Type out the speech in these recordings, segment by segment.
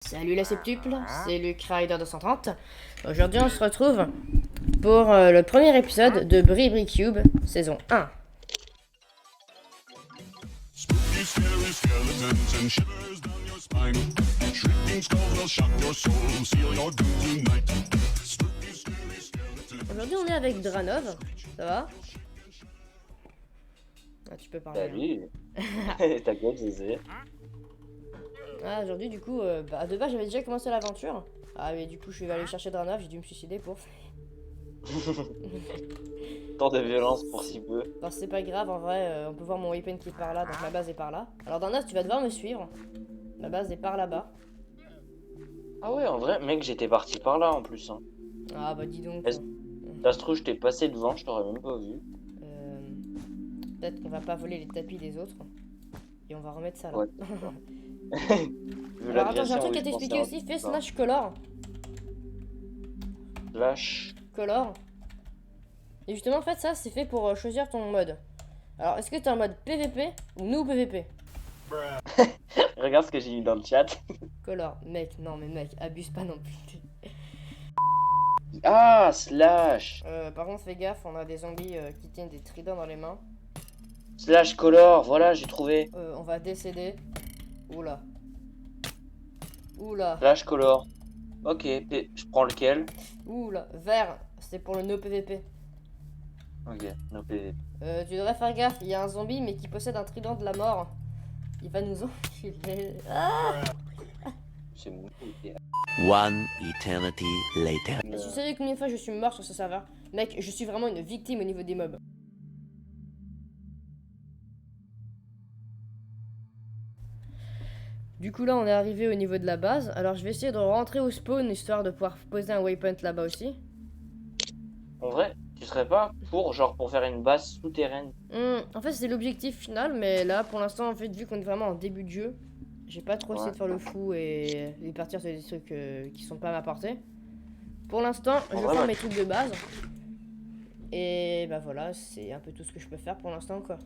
Salut la septuple, c'est Luke Rider 230. Aujourd'hui on se retrouve pour le premier épisode de Bribri Cube, saison 1. Spooky, scary skeletons and shivers down your spine. Shrieking skulls will shock your soul, seal your doom tonight. Spooky, scary skeletons. Aujourd'hui on est avec Dranov, ça va? Ah, tu peux parler. Salut. T'inquiète, je sais. Ah, aujourd'hui du coup, de base j'avais déjà commencé l'aventure. Ah mais du coup je suis allé chercher Dranov, j'ai dû me suicider pour... Tant de violence pour si peu. Enfin c'est pas grave en vrai, on peut voir mon weapon qui est par là, donc ma base est par là. Alors Dranov tu vas devoir me suivre, ma base est par là-bas. Ah ouais, en vrai, mec, j'étais parti par là en plus. Hein. Ah bah dis donc. Ça se trouve, je t'ai passé devant, je t'aurais même pas vu. Peut-être qu'on va pas voler les tapis des autres. Et on va remettre ça là. Ouais. Vu Alors attends, j'ai un l'agression, truc oui, à je t'expliquer pensais aussi, en- fais slash color. Slash. Color. Et justement en fait ça c'est fait pour choisir ton mode. Alors est-ce que t'es en mode PVP ou nous PVP? Regarde ce que j'ai mis dans le chat. Color, mec, non mais mec, abuse pas non plus. Ah, slash. Par contre fais gaffe, on a des zombies qui tiennent des tridents dans les mains. Slash color, voilà, j'ai trouvé. On va décéder. Oula. Oula. Slash color. Ok, je prends lequel? Oula. Vert, c'est pour le no PVP. Ok, no PV. Tu devrais faire gaffe, il y a un zombie mais qui possède un trident de la mort. Il va nous enfiler. Ah! C'est mon côté. One eternity later. Est-ce que vous savez combien de fois je suis mort sur ce serveur? Mec, je suis vraiment une victime au niveau des mobs. Du coup là on est arrivé au niveau de la base. Alors je vais essayer de rentrer au spawn histoire de pouvoir poser un waypoint là-bas aussi. En vrai, tu serais pas pour, genre, pour faire une base souterraine? En fait c'est l'objectif final mais là pour l'instant en fait vu qu'on est vraiment en début de jeu, j'ai pas trop essayé de faire le fou et partir sur des trucs qui sont pas à ma portée. Pour l'instant je vrai, fais ouais. mes trucs de base. Et bah voilà, c'est un peu tout ce que je peux faire pour l'instant quoi.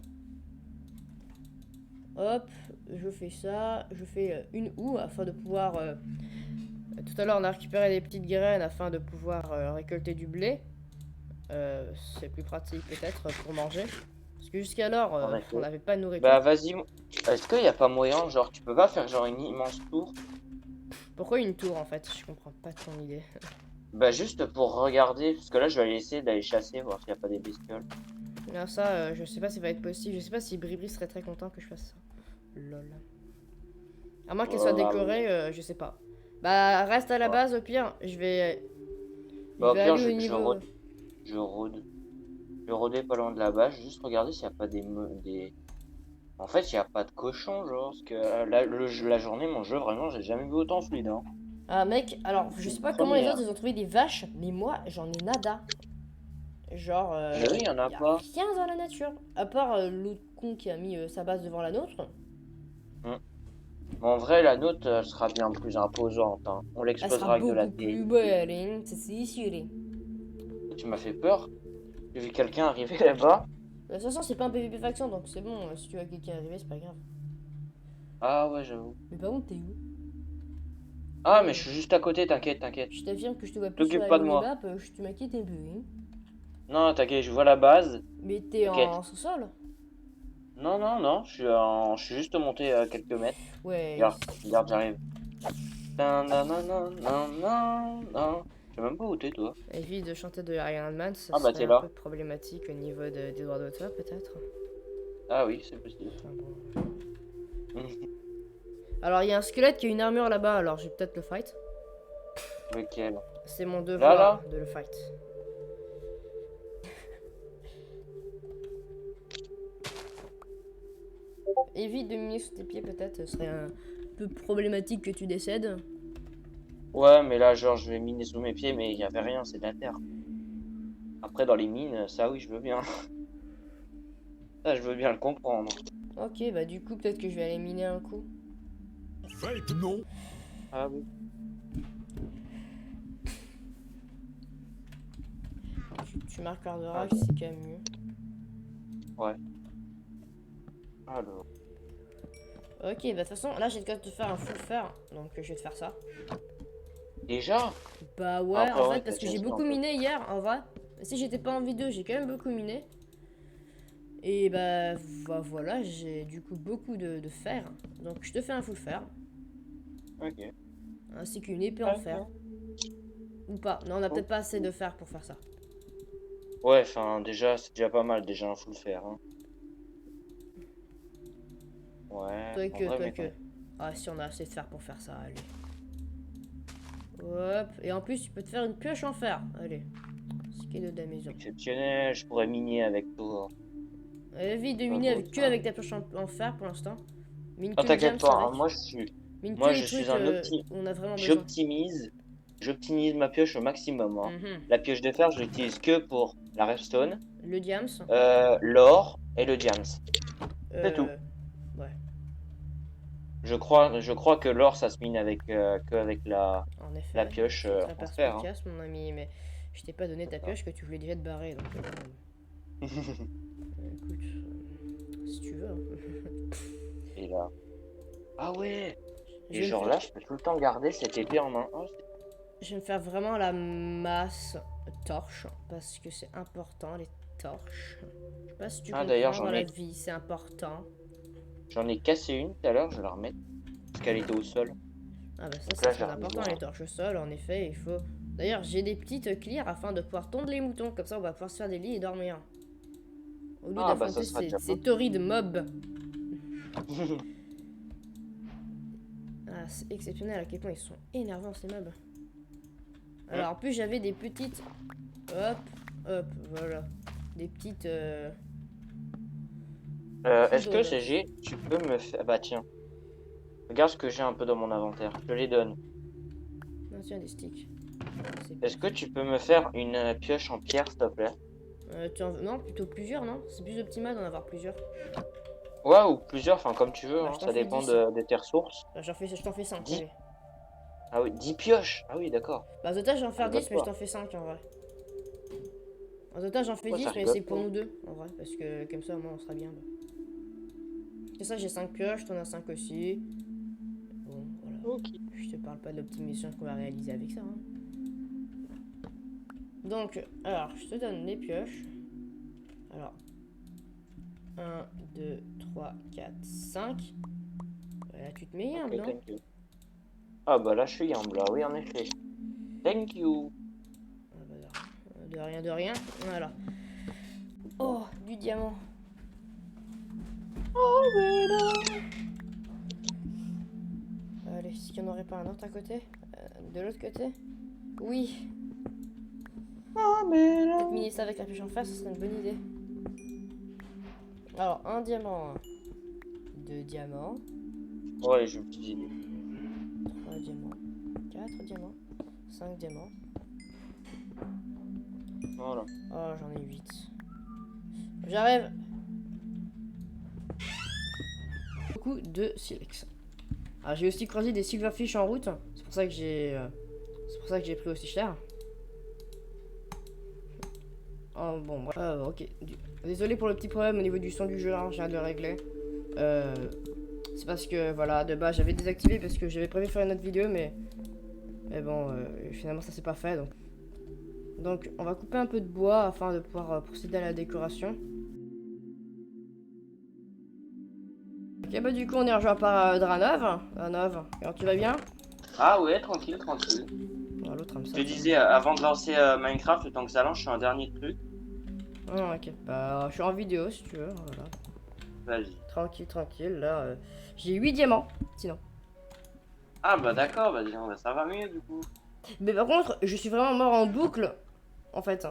Hop, je fais ça, je fais une houe afin de pouvoir... tout à l'heure on a récupéré des petites graines afin de pouvoir récolter du blé. C'est plus pratique peut-être pour manger. Parce que jusqu'alors En effet. on n'avait pas de nourriture. Bah vas-y, est-ce qu'il y a pas moyen, genre, tu peux pas faire genre une immense tour? Pourquoi une tour en fait? Je comprends pas ton idée. Bah juste pour regarder, parce que là je vais aller essayer d'aller chasser, voir s'il n'y a pas des bestioles. Alors ça, je sais pas si ça va être possible. Je sais pas si Bribri serait très content que je fasse ça. Lol. À moins qu'elle soit décorée, je sais pas. Bah reste à la base au pire. Je vais Bah au pire, aller au je niveau... rôde. Je rôde. Je vais rôder pas loin de la base, juste regarder s'il n'y a pas des... En fait, il n'y a pas de cochon, genre, parce que la journée, mon jeu, vraiment, j'ai jamais vu autant fluide, hein. Ah mec, alors je sais pas comment les Première. autres ils ont trouvé des vaches, mais moi j'en ai nada. Genre, Mais oui, il y en a pas. rien dans la nature. À part l'autre con qui a mis sa base devant la nôtre. Mais en vrai, la nôtre, elle sera bien plus imposante, hein. On Elle l'explosera sera avec de la beaucoup plus télé. belle, hein, c'est sûr. Tu m'as fait peur. J'ai vu quelqu'un arriver là-bas. De toute façon, c'est pas un PvP faction donc c'est bon, si tu vois quelqu'un arriver, c'est pas grave. Ah ouais, j'avoue. Mais par contre, t'es où? Ah, mais je suis juste à côté, t'inquiète, t'inquiète. Je t'affirme que je te vois plus T'occupe sur la pas de moi. minimap, tu m'inquiètes un peu, hein. Non, t'inquiète, je vois la base. Mais t'es T'inquiète. en sous-sol? Non, non, non, je suis juste monté à quelques mètres. Ouais. Regarde, j'arrive. Non, non, non, non, non, non, non. Je sais même pas où t'es, toi. Évite de chanter de Iron Man, ça Ah, bah, serait t'es un là. peu problématique au niveau des droits d'auteur, peut-être. Ah oui, c'est possible. Enfin, bon. Alors, il y a un squelette qui a une armure là-bas, alors je vais peut-être le fight. Lequel? C'est mon devoir Là de le fight. Évite de miner sous tes pieds, peut-être, ce serait un peu problématique que tu décèdes. Ouais, mais là, genre, je vais miner sous mes pieds, mais il y avait rien, c'est de la terre. Après, dans les mines, ça, oui, je veux bien. Ça, je veux bien le comprendre. Ok, bah du coup, peut-être que je vais aller miner un coup. Fake, non. Ah oui. Tu m'accorderas que c'est quand même mieux. Ouais. Alors. Ok, bah de toute façon, là j'ai le cas de te faire un full fer, donc je vais te faire ça. Déjà? Bah ouais, Après, en ouais, fait, parce t'as que j'ai déjà beaucoup ça, en fait. miné hier, en vrai. Si j'étais pas en vidéo, j'ai quand même beaucoup miné. Et bah voilà, j'ai du coup beaucoup de fer. Donc je te fais un full fer, Ok. ainsi qu'une épée en Ouais, fer. ouais. Ou pas, non, on a peut-être Ok. pas assez de fer pour faire ça. Ouais, enfin, déjà, c'est déjà pas mal, déjà un full fer. Hein. Ouais, en vrai, Toi mettons. que. Ah si, on a assez de fer pour faire ça, allez. Hop, et en plus tu peux te faire une pioche en fer, allez. C'est cadeau de la maison. Exceptionnel, je pourrais miner avec toi. Évite de Pas miner beau, avec, que ça. avec ta pioche en fer pour l'instant. Mine Ah, que le t'inquiète diams pas, hein, avec. Mine que moi, les je suis trucs un où on a vraiment besoin. j'optimise, j'optimise ma pioche au maximum. Hein. Mhm. La pioche de fer, je l'utilise que pour la redstone, Le diams. l'or et le diams. C'est tout. Euh, ouais, Je crois que l'or, ça se mine avec, que avec en la effet. pioche C'est très en fer. Hein. perspicace, mon ami, mais je t'ai pas donné ta C'est ça. pioche que tu voulais déjà te barrer, donc écoute, si tu veux. Hein. Et là. Ah ouais! Je Et vais me genre faire, là, je peux tout le temps garder cette épée en main. Oh, je vais me faire vraiment la masse torche, parce que c'est important, les torches. Je sais pas si tu ah d'ailleurs, comprends, dans la vie, c'est important. j'en ai cassé une tout à l'heure, je vais la remettre. Parce qu'elle était au sol. Ah bah ça Donc c'est là, je très vais important, revoir. les torches au sol, en effet, il faut... D'ailleurs, j'ai des petites clears afin de pouvoir tondre les moutons, comme ça on va pouvoir se faire des lits et dormir. Au lieu Ah bah ça d'affronter sera déjà ces pas. torrides mobs. Ah, c'est exceptionnel à quel point ils sont énervants ces mobs. Alors en plus j'avais des petites... Hop, hop, voilà. Des petites... Est-ce que poudres. CG, tu peux me faire... Bah tiens, regarde ce que j'ai un peu dans mon inventaire. Je te les donne. Non, tiens, des sticks. C'est Est-ce que parfait. tu peux me faire une pioche en pierre, s'il te plaît? Non, plutôt plusieurs, non? C'est plus optimal d'en avoir plusieurs. Ouais, ou plusieurs, enfin comme tu veux, Bah hein, je t'en ça fais dépend 10. de tes ressources. Bah, je t'en fais 5, 10. allez. Ah oui, 10 pioches. Ah oui, d'accord. Bah, au total, j'en Ça fais rigole 10, mais je pas. t'en fais 5 en vrai. En total, j'en fais Ouais, ça 10, mais rigole c'est pour pas. nous deux, en vrai. Parce que comme ça, au moins, on sera bien. Bah. C'est ça, j'ai 5 pioches, t'en as 5 aussi. Bon, voilà. Ok. Je te parle pas de l'optimisation qu'on va réaliser avec ça. Hein. Donc, alors, je te donne les pioches. Alors, 1, 2, 3, 4, 5. Là, tu te mets un Ok, blanc. thank you. Ah bah là, je suis humble, là, oui, en effet. Thank you. Ah, bah, de rien, de rien. Voilà. Oh, du diamant. Allez, est-ce qu'il n'y en aurait pas un autre à côté? De l'autre côté? Oui. Peut-être miner ça avec la pioche en fer, ce serait une bonne idée. Alors, un diamant. 2 diamants. Ouais, je me suis dit. 3 diamants. 4 diamants. 5 diamants. Voilà. Oh, j'en ai 8. J'arrive. Beaucoup de silex. Alors, j'ai aussi croisé des silverfish en route. C'est pour ça que j'ai pris aussi cher. Oh, bon, bref. Ok. Désolé pour le petit problème au niveau du son du jeu, hein, je viens de le régler. C'est parce que, voilà, de base, j'avais désactivé parce que j'avais prévu faire une autre vidéo, mais bon, finalement, ça s'est pas fait, donc, on va couper un peu de bois afin de pouvoir procéder à la décoration. Ok, bah du coup, on est rejoint par Dranov. Dranov, alors tu vas bien? Ah ouais, tranquille, tranquille. Oh, l'autre âme Je te disais, avant de lancer Minecraft, le temps que ça lance, je fais un dernier truc. Ah, ok, bah je suis en vidéo si tu veux, voilà. Vas-y. Tranquille, tranquille, là, j'ai 8 diamants, sinon. Ah bah d'accord, bah disons, bah, ça va mieux du coup. Mais par contre, je suis vraiment mort en boucle, en fait.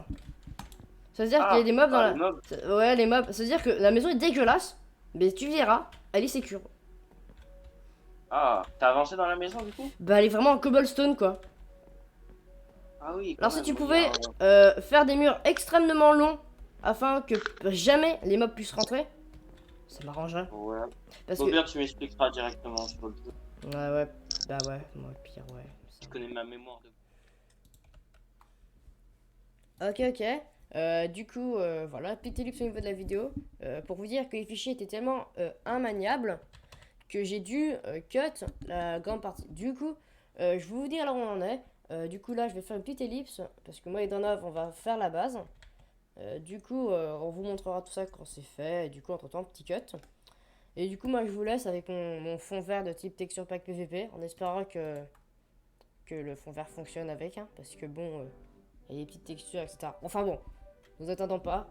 Ça veut dire qu'il y a Ah, des mobs dans ah, la... les mobs. Ouais, les mobs, ça veut dire que la maison est dégueulasse, mais tu verras, elle est sécure. Ah, t'as avancé dans la maison du coup? Bah elle est vraiment en cobblestone, quoi. Ah oui, quand Alors si même, tu oui, pouvais hein. faire des murs extrêmement longs afin que jamais les mobs puissent rentrer, ça m'arrangerait. Ouais. Parce Au que... pire, tu m'expliqueras directement sur le jeu. Ouais, bah ouais, moi pire, ouais. Tu connais ma mémoire de... Ok. Du coup, voilà, petite ellipse au niveau de la vidéo. Pour vous dire que les fichiers étaient tellement immaniables que j'ai dû cut la grande partie. Du coup, je vais vous dire là où on en est. Du coup, là, je vais faire une petite ellipse parce que moi et Dranov, on va faire la base. Du coup, on vous montrera tout ça quand c'est fait. Et du coup, entre-temps, petit cut. Et du coup, moi, je vous laisse avec mon fond vert de type texture pack PVP en espérant que le fond vert fonctionne avec. Hein, parce que bon, il y a des petites textures, etc. Enfin bon, ne vous attendons pas.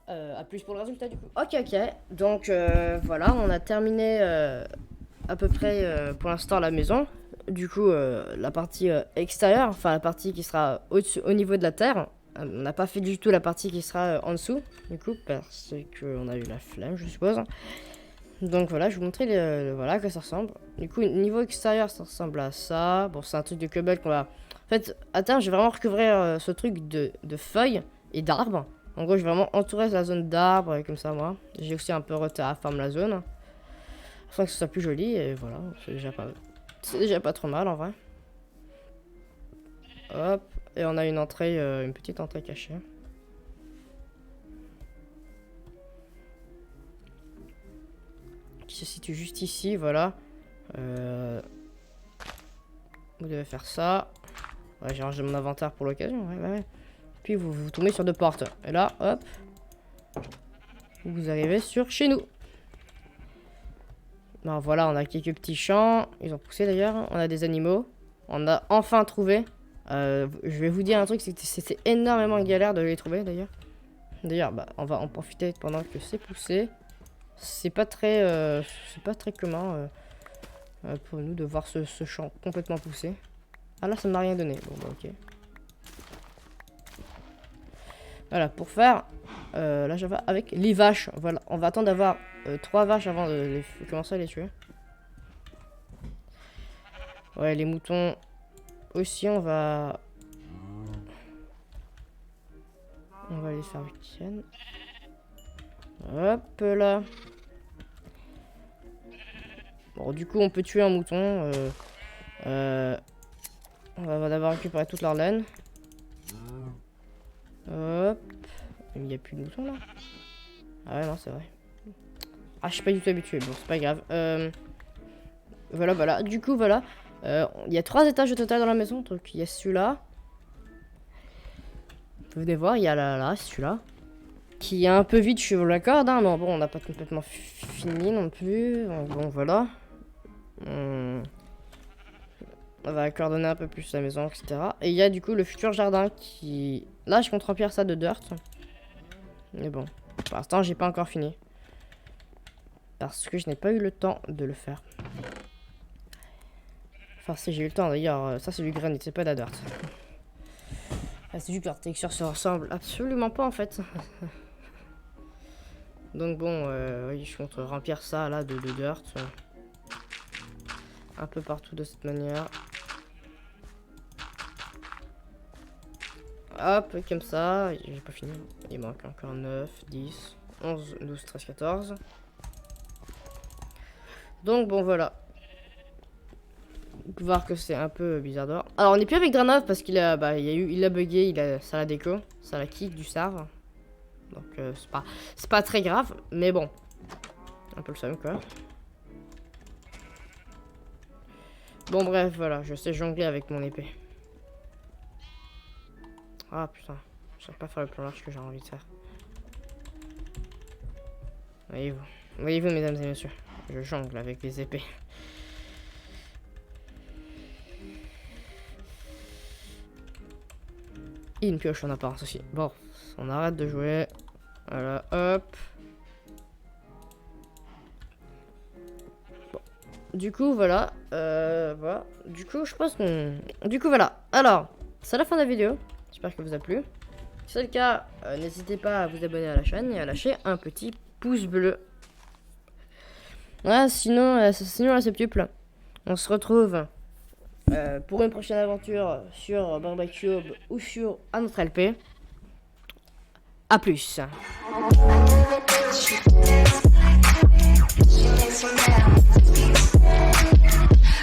À plus pour le résultat du coup. Ok. Donc voilà, on a terminé à peu près pour l'instant la maison. Du coup, la partie extérieure, enfin la partie qui sera au niveau de la terre. On n'a pas fait du tout la partie qui sera en dessous, du coup, parce qu'on a eu la flemme, je suppose. Donc voilà, je vais vous montrer voilà à quoi ça ressemble. Du coup, niveau extérieur, ça ressemble à ça. Bon, c'est un truc de cobble qu'on va... En fait, à terme, je vais vraiment recouvrir ce truc de feuilles et d'arbres. En gros, je vais vraiment entourer la zone d'arbres, comme ça, moi. J'ai aussi un peu reterraformé la zone, afin que ce soit plus joli, et voilà, c'est déjà pas trop mal, en vrai. Hop, et on a une entrée, une petite entrée cachée. Qui se situe juste ici, voilà. Vous devez faire ça. Ouais, j'ai rangé mon inventaire pour l'occasion, ouais. Puis vous tombez sur deux portes. Et là, hop. Vous arrivez sur chez nous. Ben voilà, on a quelques petits champs. Ils ont poussé d'ailleurs. On a des animaux. On a enfin trouvé. Je vais vous dire un truc, c'est que c'était énormément galère de les trouver d'ailleurs. D'ailleurs, bah, on va en profiter pendant que c'est poussé. C'est pas très commun pour nous de voir ce champ complètement poussé. Ah là, ça ne m'a rien donné. Bon, bah ok. Voilà, pour faire la java avec les vaches. Voilà, on va attendre d'avoir 3 vaches avant de commencer à les tuer. Ouais, les moutons aussi, on va les faire week-end. Hop là. Bon, du coup, on peut tuer un mouton. On va d'abord récupérer toute leur laine. Hop. Il n'y a plus de moutons là. Ah ouais, non, c'est vrai. Ah, je suis pas du tout habitué. Bon, c'est pas grave. Voilà. Du coup, voilà. Il y a 3 étages au total dans la maison. Donc, il y a celui-là. Vous venez voir, il y a là, celui-là. Qui est un peu vide, je suis d'accord. Hein, mais bon, on n'a pas complètement fini non plus. Bon, voilà. On va coordonner un peu plus la maison, etc. Et il y a du coup le futur jardin qui... Là, je compte remplir ça de dirt. Mais bon, pour l'instant, j'ai pas encore fini. Parce que je n'ai pas eu le temps de le faire. Enfin, si j'ai eu le temps d'ailleurs, ça c'est du granit, c'est pas de la dirt. C'est juste que leur texture se ressemble absolument pas en fait. Donc bon, oui, je compte remplir ça là de dirt. Un peu partout de cette manière. Hop, comme ça. J'ai pas fini. Il manque encore 9, 10, 11, 12, 13, 14. Donc bon, voilà. Vous pouvez voir que c'est un peu bizarre dehors. Alors on n'est plus avec Dranov parce qu'il a, il a bugué, ça la déco, ça la kick du serve. Donc c'est pas très grave, mais bon. Un peu le seum quoi. Bon bref, voilà, je sais jongler avec mon épée. Ah putain, je sais pas faire le plan large que j'ai envie de faire. Voyez-vous mesdames et messieurs, je jongle avec les épées. Et une pioche en apparence aussi. Bon, on arrête de jouer. Voilà, hop. Bon. Du coup, voilà. Voilà. Du coup, je pense qu'on... Du coup, voilà. Alors, c'est la fin de la vidéo. J'espère que vous a plu. Si c'est le cas, n'hésitez pas à vous abonner à la chaîne et à lâcher un petit pouce bleu. Voilà, sinon la septuple, on se retrouve pour une prochaine aventure sur Barbecue ou sur un autre LP. A plus.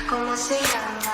¿Cómo se llama?